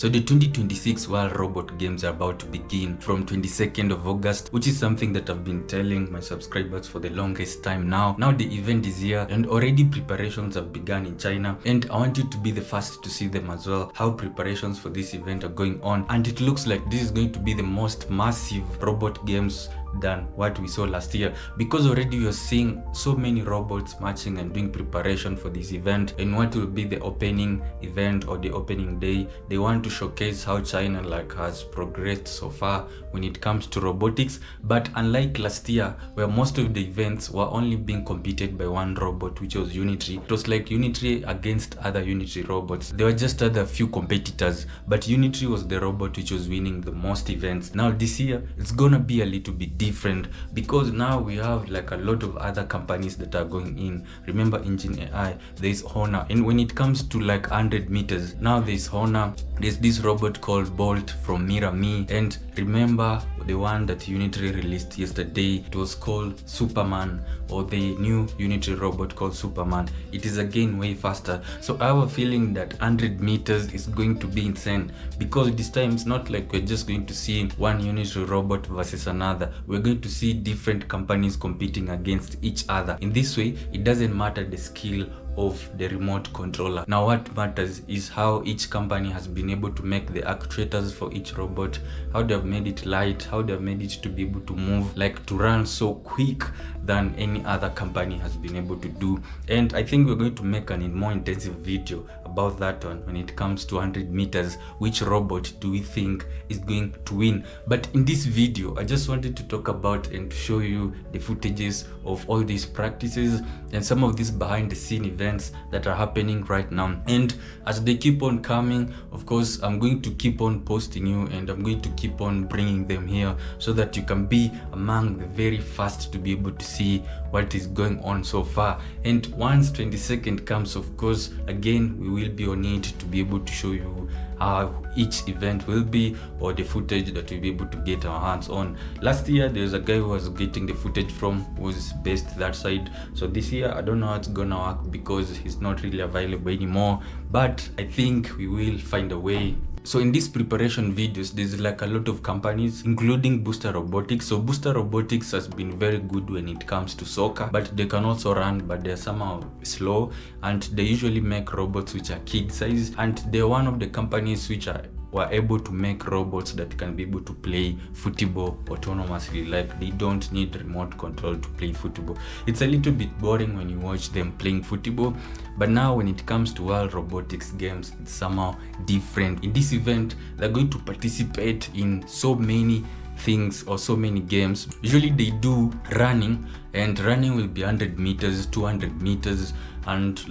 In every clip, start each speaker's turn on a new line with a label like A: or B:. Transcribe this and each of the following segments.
A: So the 2026 World Robot Games are about to begin from 22nd of August, which is something that I've been telling my subscribers for the longest time now. Now the event is here and already preparations have begun in China, and I want you to be the first to see them as well, how preparations for this event are going on. And it looks like this is going to be the most massive robot games than what we saw last year, because already you're seeing so many robots marching and doing preparation for this event. And what will be the opening event or the opening day, they want to showcase how China has progressed so far when it comes to robotics. But unlike last year, where most of the events were only being competed by one robot, which was Unitree, it was like Unitree against other Unitree robots. There were just other few competitors, but Unitree was the robot which was winning the most events. Now this year it's gonna be a little bit different, because now we have a lot of other companies that are going in. Remember EngineAi, there's Honor, and when it comes to 100 meters, now there's Honor, there's this robot called Bolt from MirrorMe, and remember the one that Unitree released yesterday, it was called Superman, or the new Unitree robot called Superman. It is again way faster. So I have a feeling that 100 meters is going to be insane, because this time it's not like we're just going to see one Unitree robot versus another. We're going to see different companies competing against each other. In this way, it doesn't matter the skill of the remote controller. Now what matters is how each company has been able to make the actuators for each robot, how they have made it light, how they have made it to be able to move, to run so quick than any other company has been able to do. And I think we're going to make a more intensive video about that one when it comes to 100 meters. Which robot do we think is going to win? But in this video, I just wanted to talk about and to show you the footages of all these practices and some of these behind the scene events that are happening right now. And as they keep on coming, of course, I'm going to keep on posting you, and I'm going to keep on bringing them here so that you can be among the very first to be able to see what is going on so far. And once 22nd comes, of course, again, we will be on it to be able to show you how each event will be, or the footage that we'll be able to get our hands on. Last year there's a guy who was getting the footage from, was based that side. So this year I don't know how it's gonna work, because he's not really available anymore, but I think we will find a way. So in these preparation videos, there's a lot of companies, including Booster Robotics. So Booster Robotics has been very good when it comes to soccer, but they can also run, but they're somehow slow, and they usually make robots which are kid size, and they're one of the companies which were able to make robots that can be able to play football autonomously. They don't need remote control to play football. It's a little bit boring when you watch them playing football, but now when it comes to World Robotics Games, it's somehow different. In this event, they're going to participate in so many things or so many games. Usually they do running, and running will be 100 meters, 200 meters, and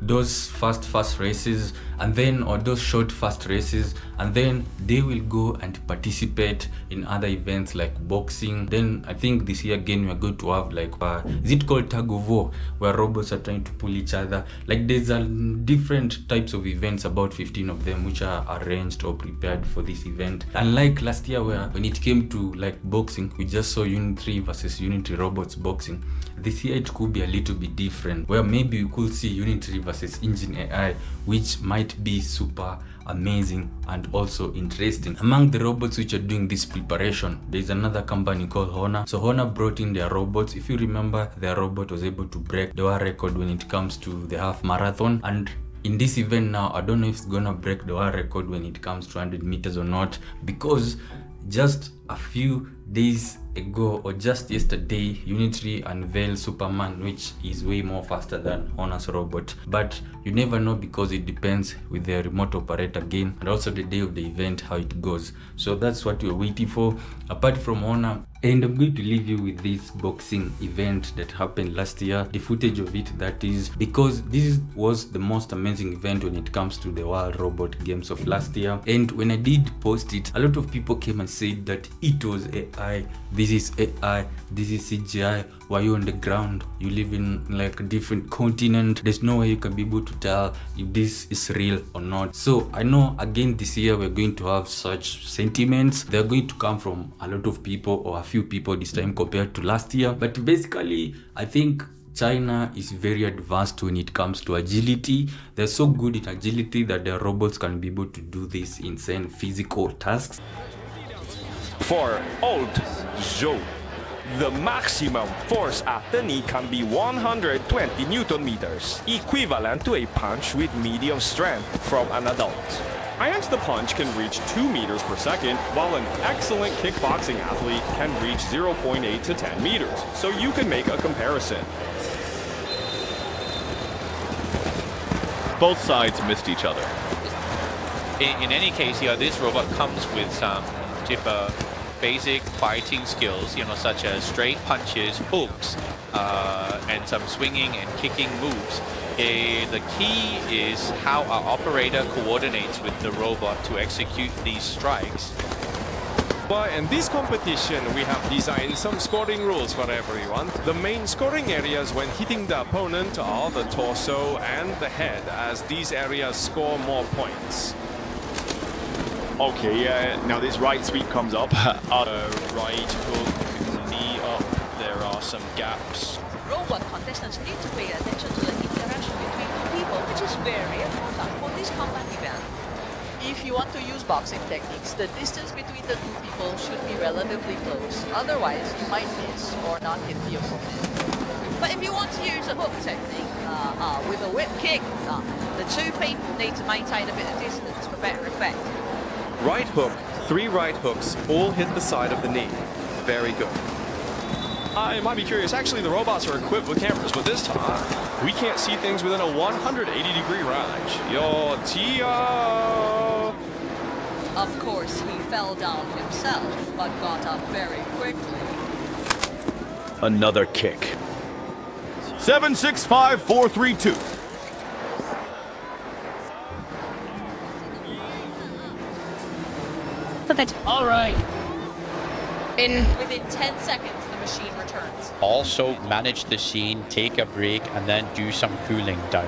A: those fast races, and then or those short fast races, and then they will go and participate in other events like boxing. Then I think this year again we are going to have is it called tug of war, where robots are trying to pull each other. There's different types of events, about 15 of them, which are arranged or prepared for this event. Unlike last year, where when it came to boxing, we just saw Unitree versus Unitree robots boxing. This year it could be a little bit different, where maybe we could see Unitree versus EngineAi, which might be super amazing and also interesting. Among the robots which are doing this preparation, there's another company called Honor. So Honor brought in their robots. If you remember, their robot was able to break the world record when it comes to the half marathon, and in this event now, I don't know if it's gonna break the world record when it comes to 100 meters or not, because just a few days ago, or just yesterday, Unitree unveiled Superman, which is way more faster than Honor's robot. But you never know, because it depends with the remote operator again, and also the day of the event, how it goes. So that's what we're waiting for, apart from Honor. And I'm going to leave you with this boxing event that happened last year, the footage of it, that is, because this was the most amazing event when it comes to the World Robot Games of last year. And when I did post it, a lot of people came and said that it was AI, this is AI, this is CGI, why you on the ground, you live in a different continent, there's no way you can be able to tell if this is real or not. So I know again this year we're going to have such sentiments. They're going to come from a lot of people, or a few people this time compared to last year, but basically I think China is very advanced when it comes to agility. They're so good in agility that their robots can be able to do these insane physical tasks.
B: For old Zhou, the maximum force at the knee can be 120 Newton meters, equivalent to a punch with medium strength from an adult. And the punch can reach 2 meters per second, while an excellent kickboxing athlete can reach 0.8 to 10 meters. So you can make a comparison.
C: Both sides missed each other.
D: In any case, this robot comes with some basic fighting skills, such as straight punches, hooks, and some swinging and kicking moves. The key is how our operator coordinates with the robot to execute these strikes.
B: But in this competition, we have designed some scoring rules for everyone. The main scoring areas when hitting the opponent are the torso and the head, as these areas score more points.
C: Okay, now this right sweep comes up.
B: Right hook, knee up, there are some gaps.
E: Robot contestants need to pay attention to the interaction between two people, which is very important for this combat event. If you want to use boxing techniques, the distance between the two people should be relatively close. Otherwise, you might miss or not hit the opponent. But if you want to use a hook technique with a whip kick, the two people need to maintain a bit of distance for better effect.
B: Right hook, 3 right hooks, all hit the side of the knee. Very good. You might be curious, actually the robots are equipped with cameras, but this time, we can't see things within a 180-degree range.
E: Of course, he fell down himself, but got up very quickly.
C: Another kick. 7, 6, 5, 4, 3, 2.
D: All right.
E: Within 10 seconds, the machine returns.
D: Also manage the scene, take a break, and then do some cooling down.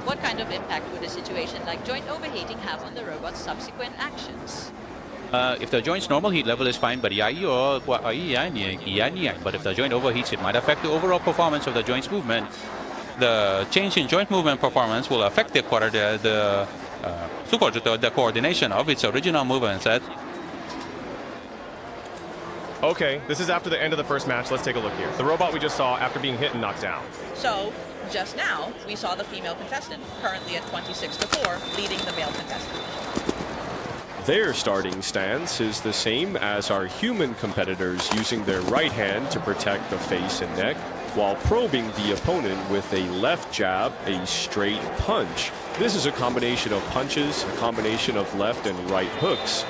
E: What kind of impact would a situation like joint overheating have on the robot's subsequent actions?
D: If the joint's normal heat level is fine, but if the joint overheats, it might affect the overall performance of the joint's movement. The change in joint movement performance will affect the coordination of its original movement set.
B: Okay, this is after the end of the first match. Let's take a look here. The robot we just saw after being hit and knocked down.
E: So, just now, we saw the female contestant, currently at 26-4, leading the male contestant.
B: Their starting stance is the same as our human competitors, using their right hand to protect the face and neck, while probing the opponent with a left jab, a straight punch. This is a combination of punches, a combination of left and right hooks.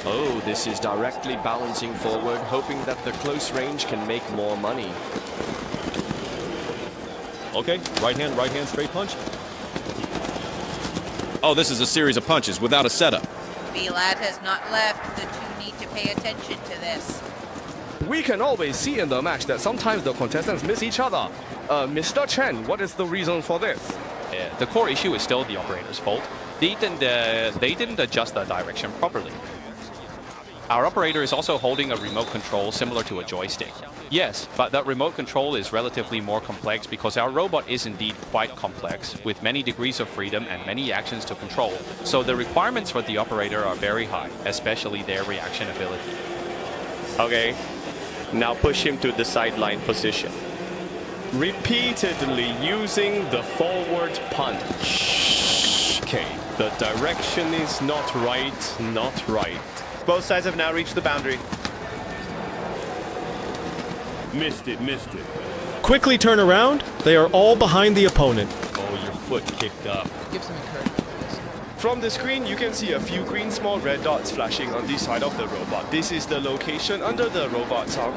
B: Oh, this is directly balancing forward, hoping that the close range can make more money. Okay, right hand, straight punch.
C: Oh, this is a series of punches without a setup.
E: The lad has not left. The two need to pay attention to this.
B: We can always see in the match that sometimes the contestants miss each other. Mr. Chen, what is the reason for this?
D: The core issue is still the operator's fault. They didn't adjust the direction properly. Our operator is also holding a remote control similar to a joystick. Yes, but that remote control is relatively more complex because our robot is indeed quite complex, with many degrees of freedom and many actions to control. So the requirements for the operator are very high, especially their reaction ability.
B: Okay, now push him to the sideline position. Repeatedly using the forward punch. Okay, the direction is not right, not right. Both sides have now reached the boundary. Missed it. Quickly turn around. They are all behind the opponent.
C: Oh, your foot kicked up.
E: Give some encouragement.
B: From the screen, you can see a few green small red dots flashing on the side of the robot. This is the location under the robot's arm.